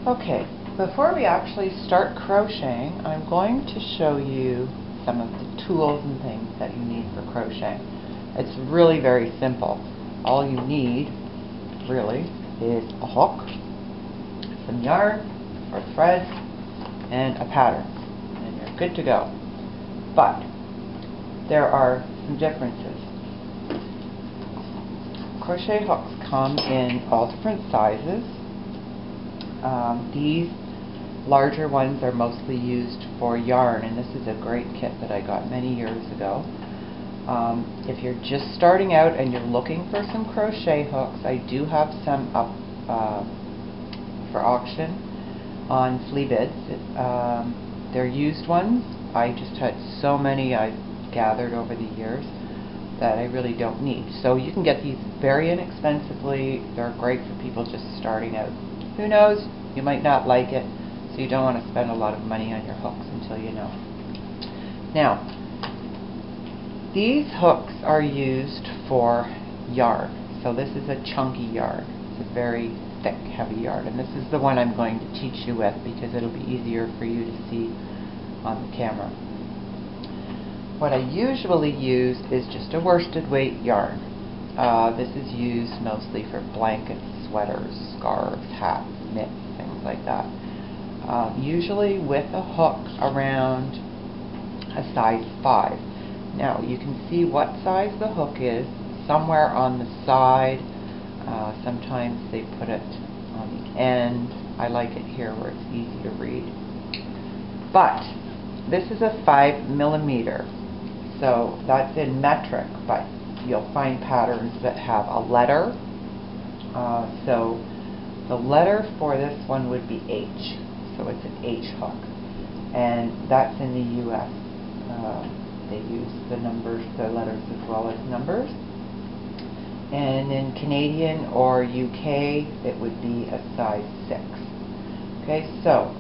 Okay, before we actually start crocheting, I'm going to show you some of the tools and things that you need for crocheting. It's really very simple. All you need, really, is a hook, some yarn or thread, and a pattern, and you're good to go. But there are some differences. Crochet hooks come in all different sizes. These larger ones are mostly used for yarn, and this is a great kit that I got many years ago. If you're just starting out and you're looking for some crochet hooks, I do have some up for auction on Slipstitch. They're used ones. I just had so many I've gathered over the years that I really don't need. So you can get these very inexpensively. They're great for people just starting out. Who knows, you might not like it, so you don't want to spend a lot of money on your hooks until you know. Now, these hooks are used for yarn. So this is a chunky yarn. It's a very thick, heavy yarn, and this is the one I'm going to teach you with because it'll be easier for you to see on the camera. What I usually use is just a worsted weight yarn. This is used mostly for blankets, sweaters, scarves, hats, mitts, things like that. Usually with a hook around a size 5. Now you can see what size the hook is somewhere on the side. Sometimes they put it on the end. I like it here where it's easy to read. But this is a 5mm. So that's in metric, but you'll find patterns that have a letter. So the letter for this one would be H. So it's an H hook. And that's in the US. They use the numbers, the letters as well as numbers. And in Canadian or UK, it would be a size 6. Okay, so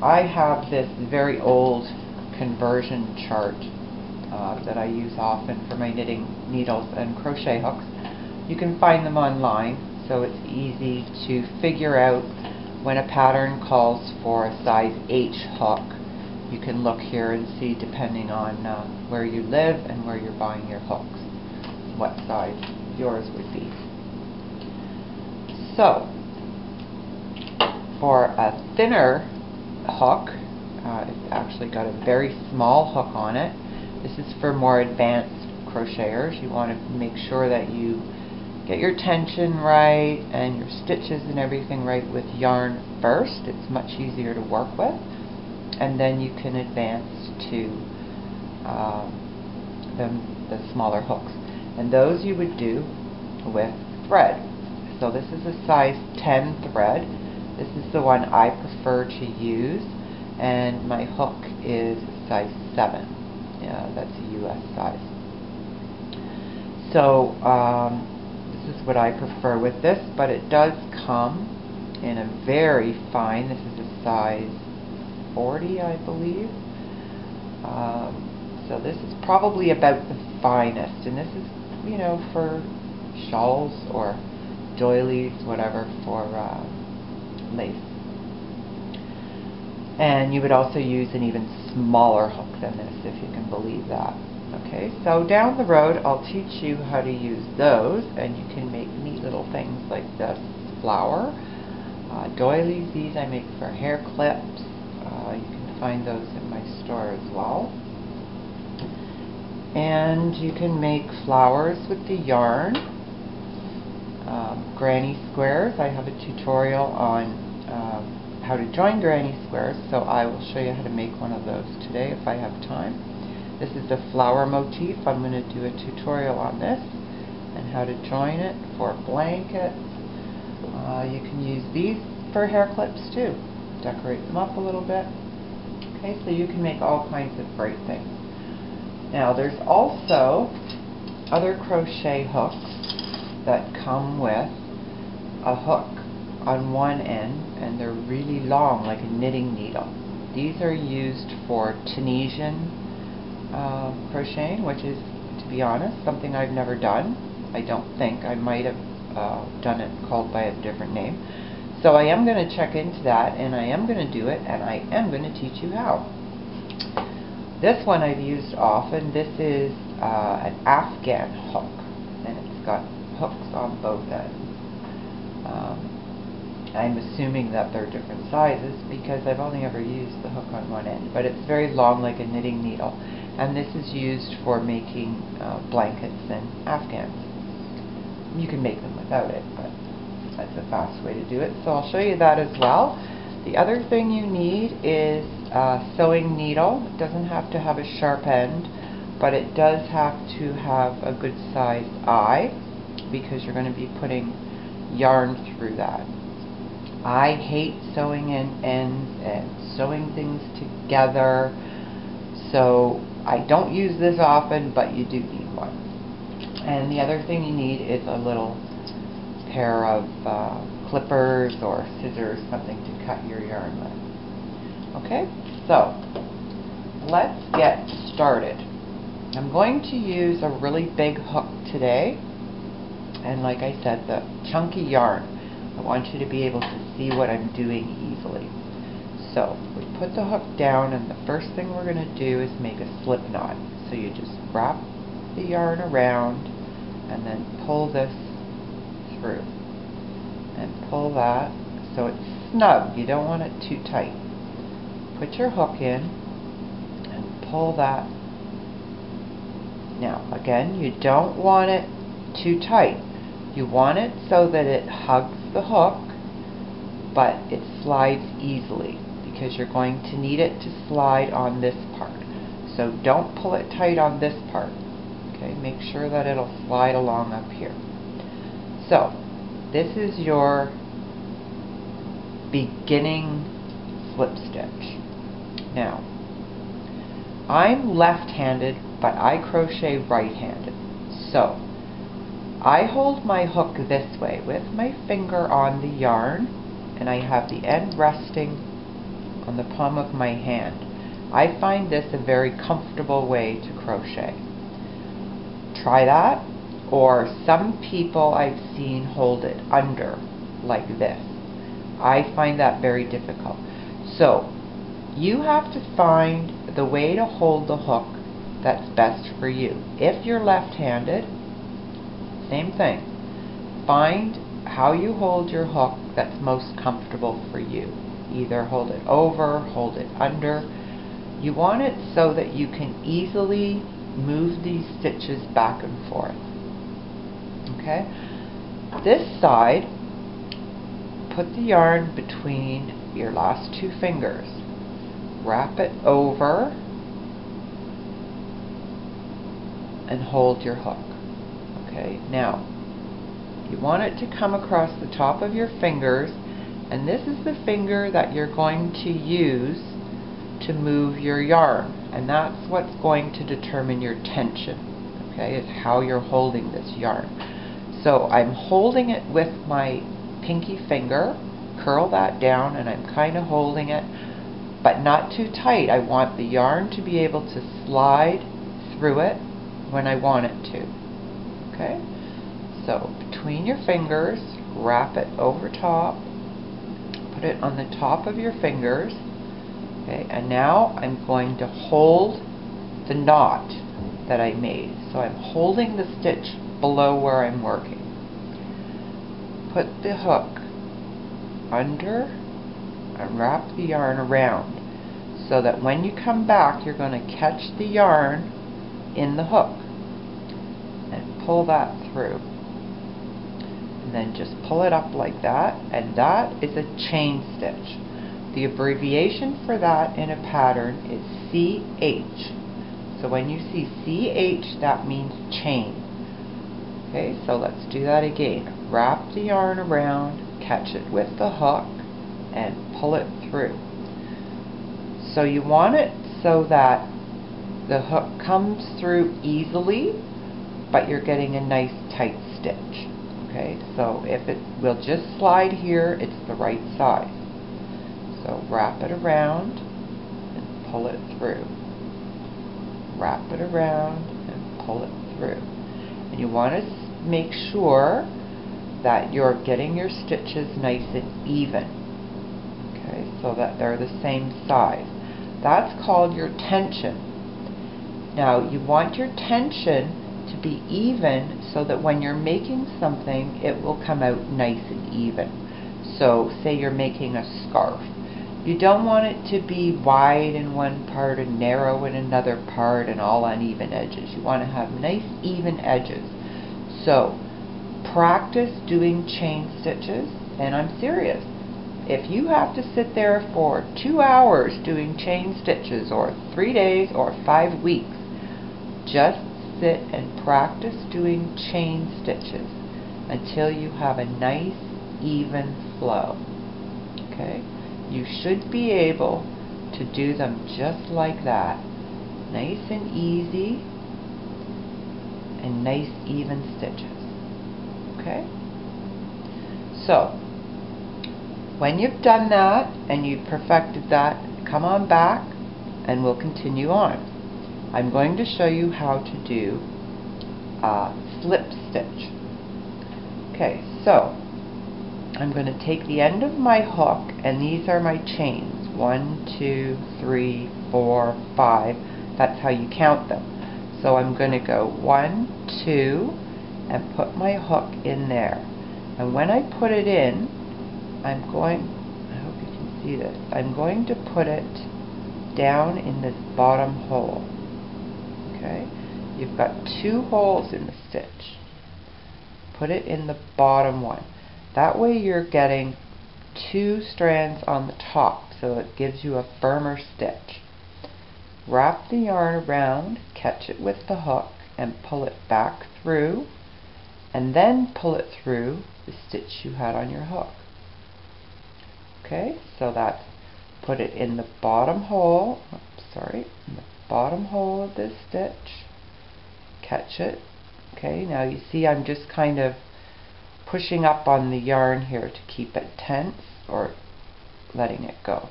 I have this very old conversion chart that I use often for my knitting needles and crochet hooks. You can find them online, so it's easy to figure out when a pattern calls for a size H hook. You can look here and see, depending on where you live and where you're buying your hooks, what size yours would be. So for a thinner hook, it's actually got a very small hook on it. This is for more advanced crocheters. You want to make sure that you get your tension right and your stitches and everything right with yarn first. It's much easier to work with, and then you can advance to the smaller hooks, and those you would do with thread. So this is a size 10 thread. This is the one I prefer to use, and my hook is size 7. That's a US size. So this is what I prefer with this, but it does come in a very fine, this is a size 40, I believe. So this is probably about the finest, and this is, you know, for shawls or doilies, whatever, for lace. And you would also use an even smaller hook than this, if you can believe that. Okay, so down the road I'll teach you how to use those, and you can make neat little things like this flower, doilies. These I make for hair clips. You can find those in my store as well. And you can make flowers with the yarn. Granny squares. I have a tutorial on how to join granny squares, so I will show you how to make one of those today if I have time. This is the flower motif. I'm going to do a tutorial on this and how to join it for blankets. You can use these for hair clips too. Decorate them up a little bit. Okay, so you can make all kinds of great things. Now there's also other crochet hooks that come with a hook on one end, and they're really long, like a knitting needle. These are used for Tunisian crocheting, which is, to be honest, something I've never done. I don't think. I might have done it called by a different name. So I am going to check into that, and I am going to do it, and I am going to teach you how. This one I've used often. This is an Afghan hook, and it's got hooks on both ends. I'm assuming that they're different sizes because I've only ever used the hook on one end, but it's very long, like a knitting needle, and this is used for making blankets and Afghans. You can make them without it, but that's a fast way to do it, so I'll show you that as well. The other thing you need is a sewing needle. It doesn't have to have a sharp end, but it does have to have a good sized eye because you're going to be putting yarn through that. I hate sewing in ends and sewing things together, so I don't use this often, but you do need one. And the other thing you need is a little pair of clippers or scissors, something to cut your yarn with. Okay, so let's get started. I'm going to use a really big hook today, and like I said, the chunky yarn. I want you to be able to see what I'm doing easily. So we put the hook down, and the first thing we're going to do is make a slip knot. So you just wrap the yarn around and then pull this through and pull that so it's snug. You don't want it too tight. Put your hook in and pull that. Now again, you don't want it too tight. You want it so that it hugs the hook, but it slides easily because you're going to need it to slide on this part. So don't pull it tight on this part. Okay, make sure that it'll slide along up here. So this is your beginning slip stitch. Now I'm left-handed, but I crochet right-handed. So I hold my hook this way with my finger on the yarn, and I have the end resting on the palm of my hand. I find this a very comfortable way to crochet. Try that, or some people I've seen hold it under like this. I find that very difficult. So you have to find the way to hold the hook that's best for you. If you're left-handed, same thing. Find how you hold your hook that's most comfortable for you. Either hold it over, hold it under. You want it so that you can easily move these stitches back and forth. Okay? This side, put the yarn between your last two fingers. Wrap it over and hold your hook. Okay, now you want it to come across the top of your fingers, and this is the finger that you're going to use to move your yarn, and that's what's going to determine your tension. Okay, is how you're holding this yarn. So I'm holding it with my pinky finger, curl that down, and I'm kind of holding it, but not too tight. I want the yarn to be able to slide through it when I want it to. Okay, so between your fingers, wrap it over top, put it on the top of your fingers. Okay, and now I'm going to hold the knot that I made. So I'm holding the stitch below where I'm working. Put the hook under and wrap the yarn around so that when you come back, you're going to catch the yarn in the hook and pull that through. And then just pull it up like that, and that is a chain stitch. The abbreviation for that in a pattern is CH. So when you see CH, that means chain. Okay, so let's do that again. Wrap the yarn around, catch it with the hook, and pull it through. So you want it so that the hook comes through easily, but you're getting a nice tight stitch. Okay, so if it will just slide here, it's the right size. So wrap it around and pull it through. Wrap it around and pull it through. And you want to make sure that you're getting your stitches nice and even, okay, so that they're the same size. That's called your tension. Now you want your tension to be even so that when you're making something it will come out nice and even. So say you're making a scarf. You don't want it to be wide in one part and narrow in another part and all uneven edges. You want to have nice even edges. So practice doing chain stitches, and I'm serious. If you have to sit there for 2 hours doing chain stitches, or 3 days, or 5 weeks, just sit and practice doing chain stitches until you have a nice even flow. Okay? You should be able to do them just like that. Nice and easy and nice even stitches. Okay? So, when you've done that and you've perfected that, come on back and we'll continue on. I'm going to show you how to do slip stitch. Okay, so I'm going to take the end of my hook, and these are my chains. 1, 2, 3, 4, 5. That's how you count them. So I'm going to go 1, 2, and put my hook in there. And when I put it in, I'm going, I hope you can see this, I'm going to put it down in this bottom hole. Okay? You've got 2 holes in the stitch. Put it in the bottom one. That way you're getting 2 strands on the top, so it gives you a firmer stitch. Wrap the yarn around, catch it with the hook, and pull it back through, and then pull it through the stitch you had on your hook. Okay, so that's, put it in the bottom hole, in the bottom hole of this stitch, catch it. Okay, now you see I'm just kind of pushing up on the yarn here to keep it tense or letting it go.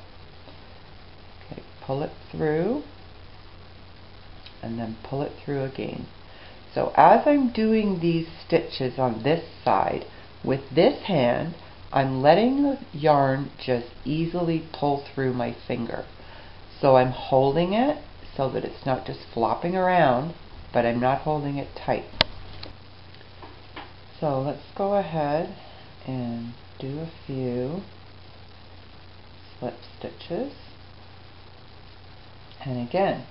Okay, pull it through and then pull it through again. So as I'm doing these stitches on this side, with this hand I'm letting the yarn just easily pull through my finger. So I'm holding it so that it's not just flopping around, but I'm not holding it tight. So let's go ahead and do a few slip stitches. And again,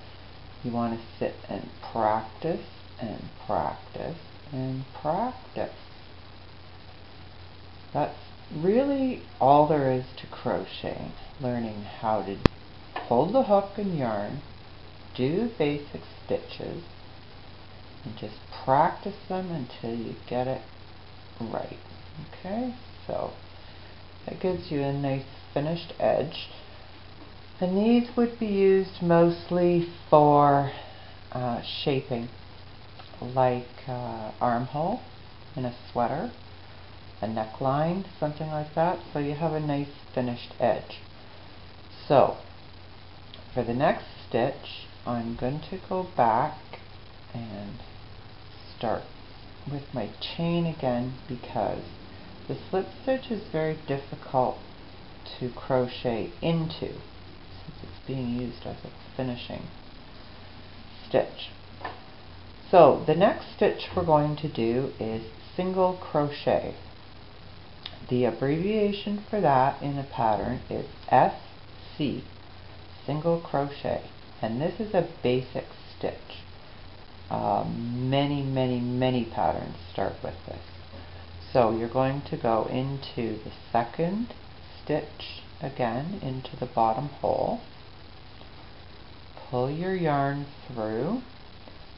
you want to sit and practice and practice and practice. That's really all there is to crocheting. Learning how to hold the hook and yarn, do basic stitches, and just practice them until you get it right. Okay, so that gives you a nice finished edge, and these would be used mostly for shaping, like armhole in a sweater, a neckline, something like that, so you have a nice finished edge. So for the next stitch I'm going to go back and start with my chain again, because the slip stitch is very difficult to crochet into since it's being used as a finishing stitch. So the next stitch we're going to do is single crochet. The abbreviation for that in a pattern is SC, single crochet, and this is a basic stitch. Many patterns start with this. So you're going to go into the second stitch again into the bottom hole, pull your yarn through,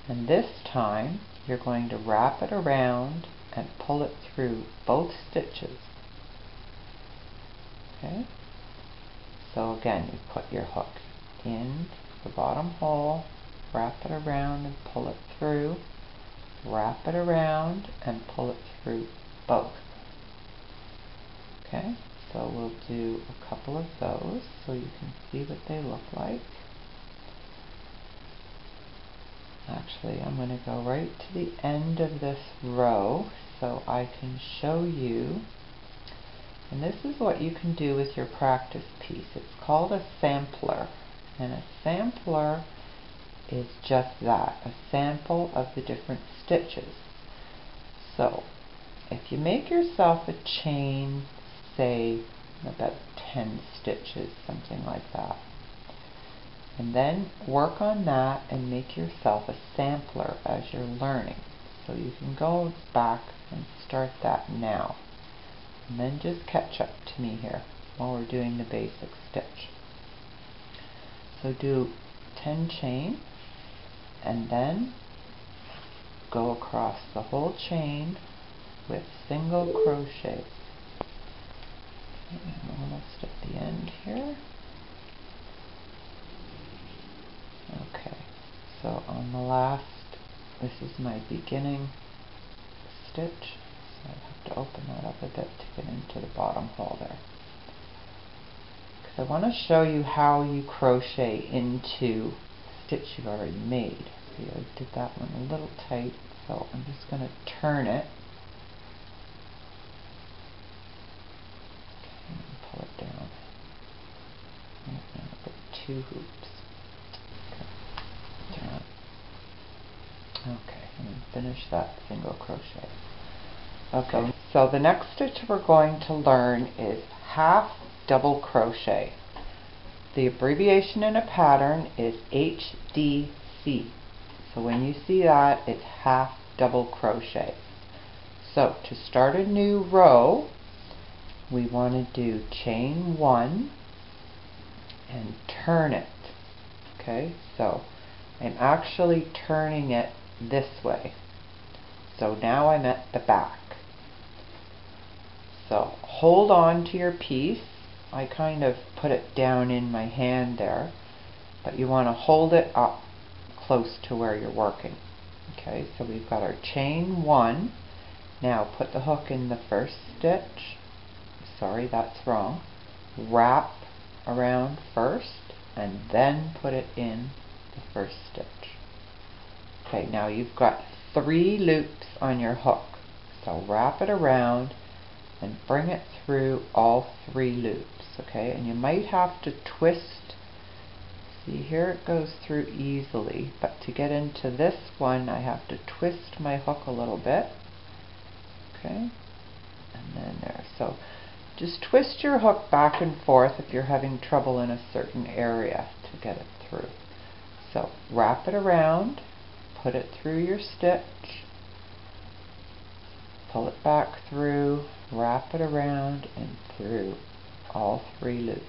and this time you're going to wrap it around and pull it through both stitches. Okay, so again you put your hook in the bottom hole, wrap it around and pull it through, wrap it around and pull it through both. Okay, so we'll do a couple of those so you can see what they look like. Actually, I'm going to go right to the end of this row so I can show you. And this is what you can do with your practice piece. It's called a sampler. And a sampler is just that, a sample of the different stitches. So if you make yourself a chain, say about 10 stitches, something like that, and then work on that and make yourself a sampler as you're learning. So you can go back and start that now. And then just catch up to me here while we're doing the basic stitch. So do 10 chain and then go across the whole chain with single crochet. Okay, I'm almost at the end here. Okay, so on the last, this is my beginning stitch. I have to open that up a bit to get into the bottom hole there. Because I want to show you how you crochet into stitch you've already made. See, I did that one a little tight, so I'm just going to turn it. Okay, and pull it down. And now I've got 2 hoops. Okay, turn it. Okay, and then finish that single crochet. Okay, so the next stitch we're going to learn is half double crochet. The abbreviation in a pattern is HDC. So when you see that, it's half double crochet. So to start a new row, we want to do chain 1 and turn it. Okay, so I'm actually turning it this way. So now I'm at the back. So hold on to your piece. I kind of put it down in my hand there, but you want to hold it up close to where you're working. Okay, so we've got our chain 1. Now put the hook in the first stitch. Sorry, that's wrong. Wrap around first and then put it in the first stitch. Okay, now you've got 3 loops on your hook. So wrap it around and bring it through all 3 loops. Okay, and you might have to twist. See, here it goes through easily, but to get into this one I have to twist my hook a little bit. Okay, and then there. So just twist your hook back and forth if you're having trouble in a certain area to get it through. So wrap it around, put it through your stitch, pull it back through, wrap it around and through all 3 loops.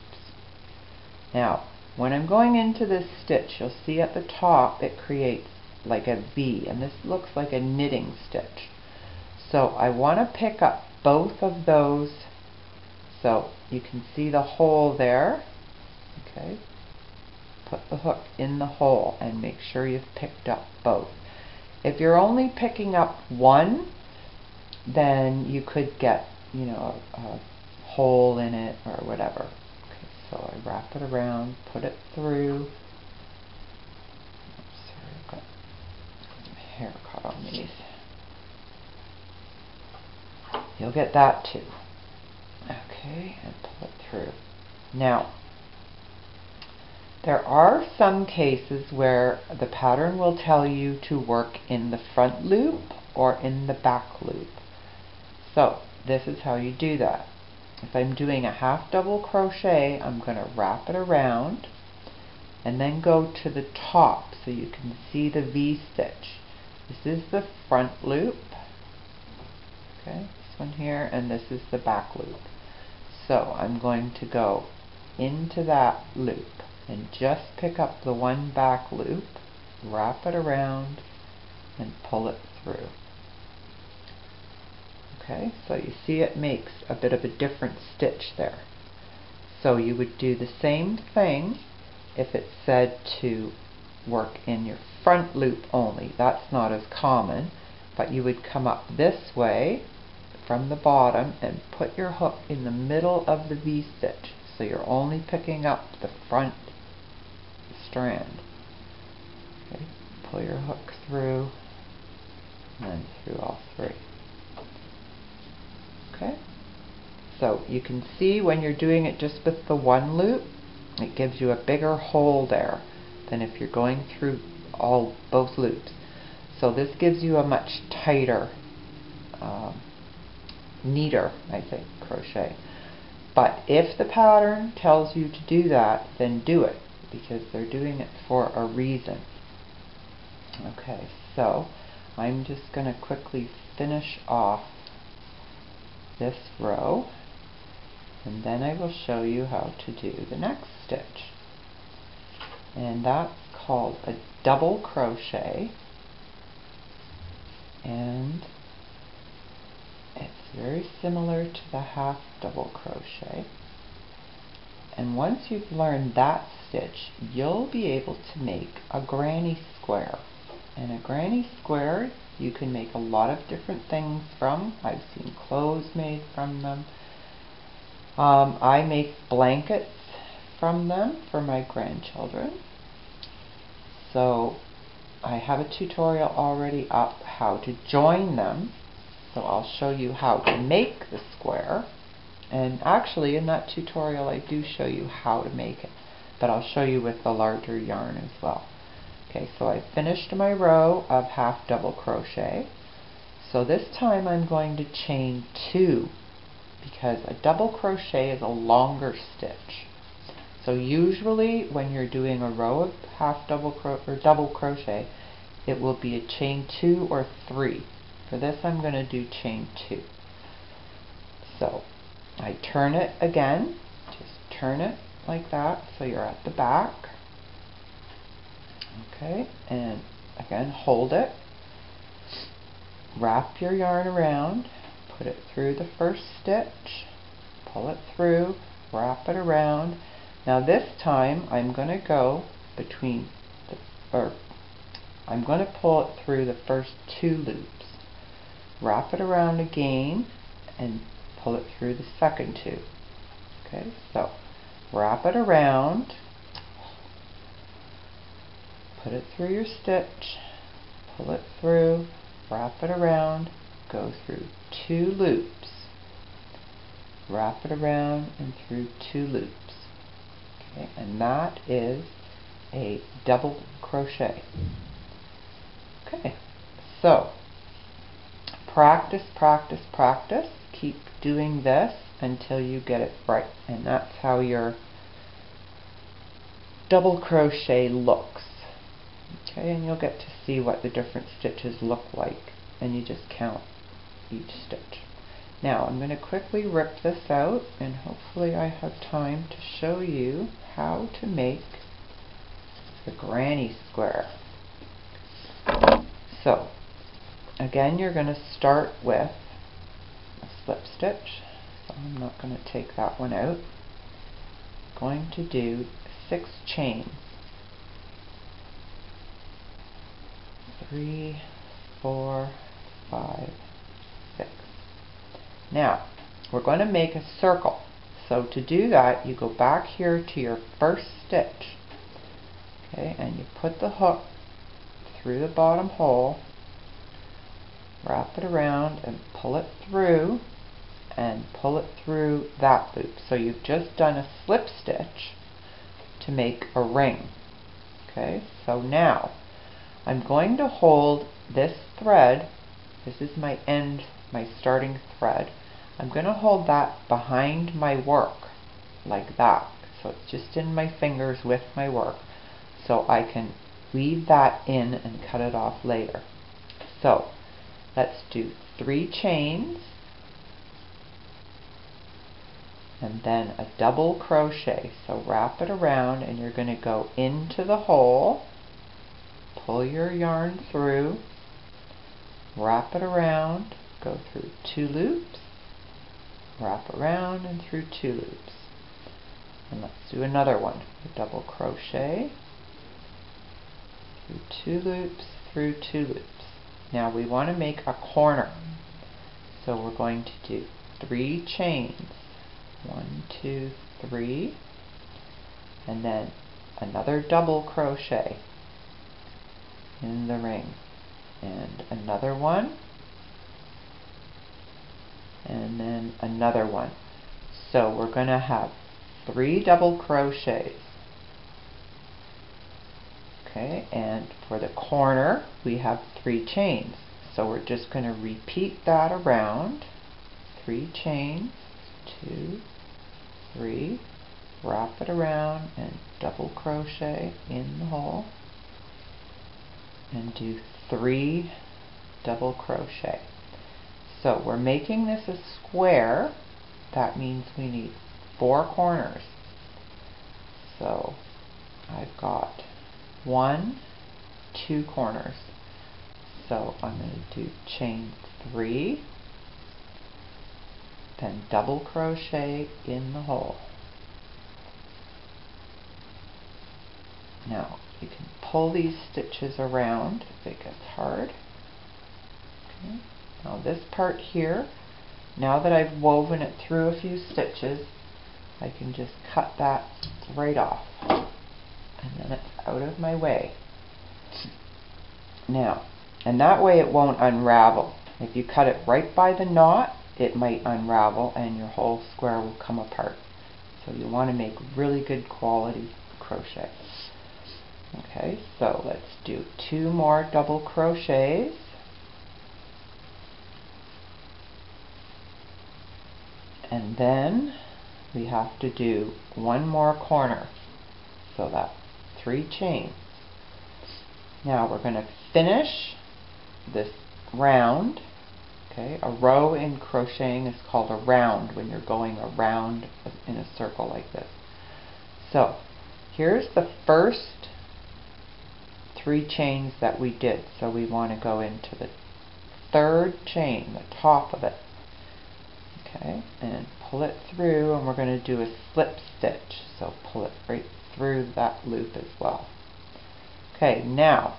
Now when I'm going into this stitch, you'll see at the top it creates like a V, and this looks like a knitting stitch. So I want to pick up both of those, so you can see the hole there. Okay, put the hook in the hole and make sure you've picked up both. If you're only picking up one, then you could get, you know, a hole in it or whatever. Okay, so I wrap it around, put it through. Oops, sorry, I've got some hair caught on these. You'll get that too. Okay, and pull it through. Now, there are some cases where the pattern will tell you to work in the front loop or in the back loop. So this is how you do that. If I'm doing a half double crochet, I'm going to wrap it around and then go to the top so you can see the V stitch. This is the front loop. Okay, this one here, and this is the back loop. So I'm going to go into that loop and just pick up the one back loop, wrap it around and pull it through. Okay, so you see it makes a bit of a different stitch there. So you would do the same thing if it said to work in your front loop only. That's not as common, but you would come up this way from the bottom and put your hook in the middle of the V stitch. So you're only picking up the front strand. Okay, pull your hook through and then through all 3. you can see when you're doing it just with the one loop, it gives you a bigger hole there than if you're going through both loops. So this gives you a much tighter, neater, I think, crochet. But if the pattern tells you to do that, then do it, because they're doing it for a reason. Okay, so I'm just going to quickly finish off this row, and then I will show you how to do the next stitch. And that's called a double crochet, and it's very similar to the half double crochet. And once you've learned that stitch, you'll be able to make a granny square. And a granny square you can make a lot of different things from. I've seen clothes made from them. I make blankets from them for my grandchildren. So I have a tutorial already up how to join them. So I'll show you how to make the square. And actually in that tutorial I do show you how to make it, but I'll show you with the larger yarn as well. Okay, so I finished my row of half double crochet. So this time I'm going to chain 2, because a double crochet is a longer stitch. So usually when you're doing a row of double crochet, it will be a chain 2 or 3. For this I'm going to do chain 2. So I turn it again, just turn it like that so you're at the back. Okay, and again hold it, wrap your yarn around, put it through the first stitch, pull it through, wrap it around. Now this time I'm going to go between I'm going to pull it through the first 2 loops, wrap it around again, and pull it through the second 2. Okay, so wrap it around, put it through your stitch, pull it through, wrap it around, go through 2 loops, wrap it around and through 2 loops. Okay, and that is a double crochet. Okay, so practice, practice, practice. Keep doing this until you get it right, and that's how your double crochet looks. Okay, and you'll get to see what the different stitches look like, and you just count each stitch. Now I'm going to quickly rip this out, and hopefully I have time to show you how to make the granny square. So again, you're going to start with a slip stitch. So I'm not going to take that one out. I'm going to do 6 chains. 3, 4, 5, 6. Now we're going to make a circle. So to do that, you go back here to your first stitch. Okay, and you put the hook through the bottom hole, wrap it around and pull it through, and pull it through that loop. So you've just done a slip stitch to make a ring. Okay, so now I'm going to hold this thread. This is my end, my starting thread. I'm going to hold that behind my work like that. So it's just in my fingers with my work, so I can weave that in and cut it off later. So let's do 3 chains and then a double crochet. So wrap it around, and you're going to go into the hole, pull your yarn through, wrap it around, go through 2 loops, wrap around and through 2 loops. And let's do another one. A double crochet, through 2 loops, through 2 loops. Now we want to make a corner, so we're going to do 3 chains. 1, 2, 3, and then another double crochet in the ring, and another one, and then another one. So we're going to have 3 double crochets. Okay, and for the corner we have 3 chains. So we're just going to repeat that around. 3 chains, 2, 3, wrap it around and double crochet in the hole and do 3 double crochet. So we're making this a square. That means we need 4 corners. So I've got 1, 2 corners. So I'm going to do chain 3, then double crochet in the hole. Now you can pull these stitches around if it gets hard. Okay. Now this part here, now that I've woven it through a few stitches, I can just cut that right off, and then it's out of my way. Now, and that way it won't unravel. If you cut it right by the knot, it might unravel and your whole square will come apart. So you want to make really good quality crochet. Okay, so let's do 2 more double crochets. And then we have to do 1 more corner. So that's 3 chains. Now we're going to finish this round. Okay, a row in crocheting is called a round when you're going around in a circle like this. So here's the first 3 chains that we did. So we want to go into the 3rd chain, the top of it. Okay, and pull it through, and we're going to do a slip stitch. So pull it right through that loop as well. Okay, now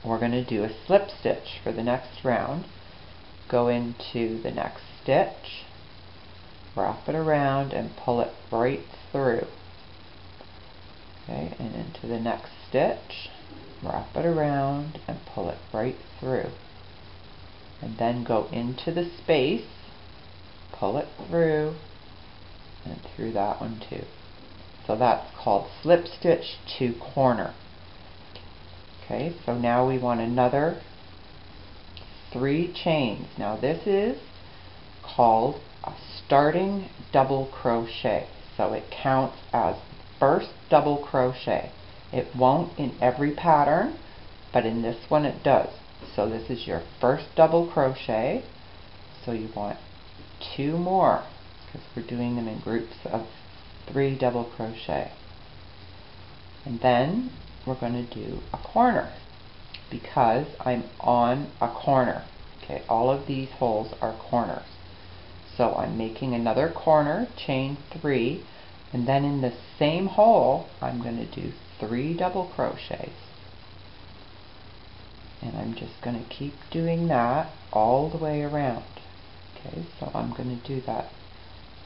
we're going to do a slip stitch for the next round. Go into the next stitch, wrap it around and pull it right through. Okay, and into the next stitch, wrap it around and pull it right through. And then go into the space, pull it through, and through that one too. So that's called slip stitch to corner. Okay, so now we want another 3 chains. Now this is called a starting double crochet. So it counts as first double crochet. It won't in every pattern, but in this one it does. So this is your first double crochet. So you want 2 more, because we're doing them in groups of 3 double crochet. And then we're going to do a corner, because I'm on a corner. Okay, all of these holes are corners. So I'm making another corner, chain 3, and then in the same hole I'm going to do 3 double crochets. And I'm just going to keep doing that all the way around. Okay, so I'm going to do that.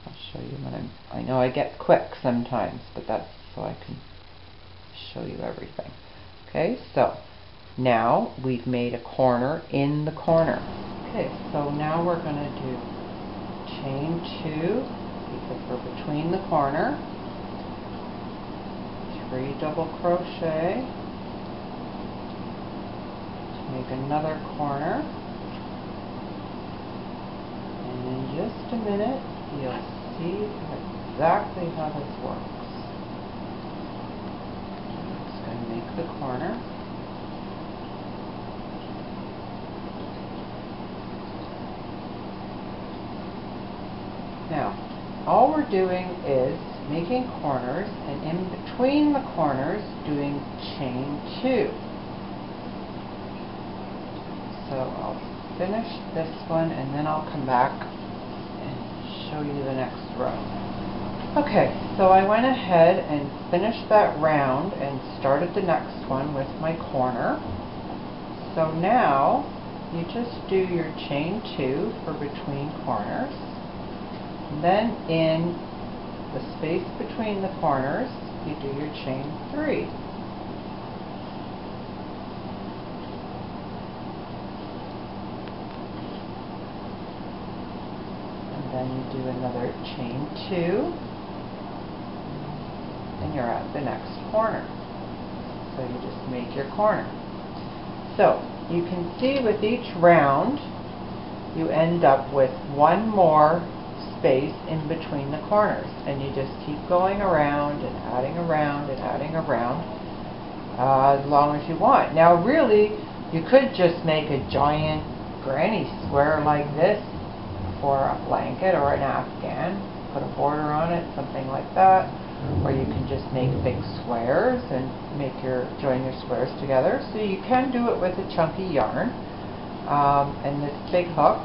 I'll show you when I know I get quick sometimes, but that's so I can show you everything. Okay, so now we've made a corner in the corner. Okay, so now we're going to do chain 2, because we're between the corner, 3 double crochet to make another corner, and in just a minute you'll see exactly how this works. I'm just going to make the corner. Now, all we're doing is making corners, and in between the corners doing chain 2. So I'll finish this one and then I'll come back and show you the next row. Okay, so I went ahead and finished that round and started the next one with my corner. So now you just do your chain 2 for between corners. And then in the space between the corners, you do your chain 3. And then you do another chain 2, and you're at the next corner. So you just make your corner. So you can see with each round you end up with one more space in between the corners, and you just keep going around and adding around and adding around as long as you want. Now really you could just make a giant granny square like this for a blanket or an afghan, put a border on it, something like that. Or you can just make big squares and join your squares together. So you can do it with a chunky yarn and this big hook,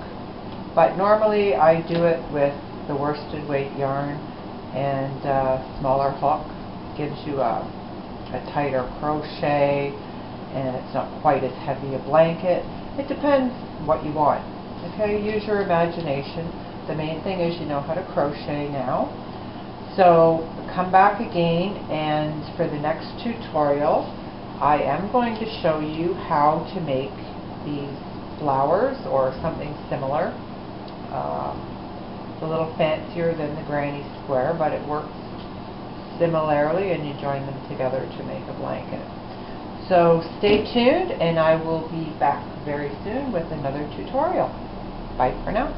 but normally I do it with the worsted weight yarn, and smaller hook gives you a tighter crochet, and it's not quite as heavy a blanket. It depends what you want. Okay, use your imagination. The main thing is you know how to crochet now. So come back again, and for the next tutorial I am going to show you how to make these flowers or something similar. It's a little fancier than the granny square, but it works similarly, and you join them together to make a blanket. So stay tuned, and I will be back very soon with another tutorial. Bye for now.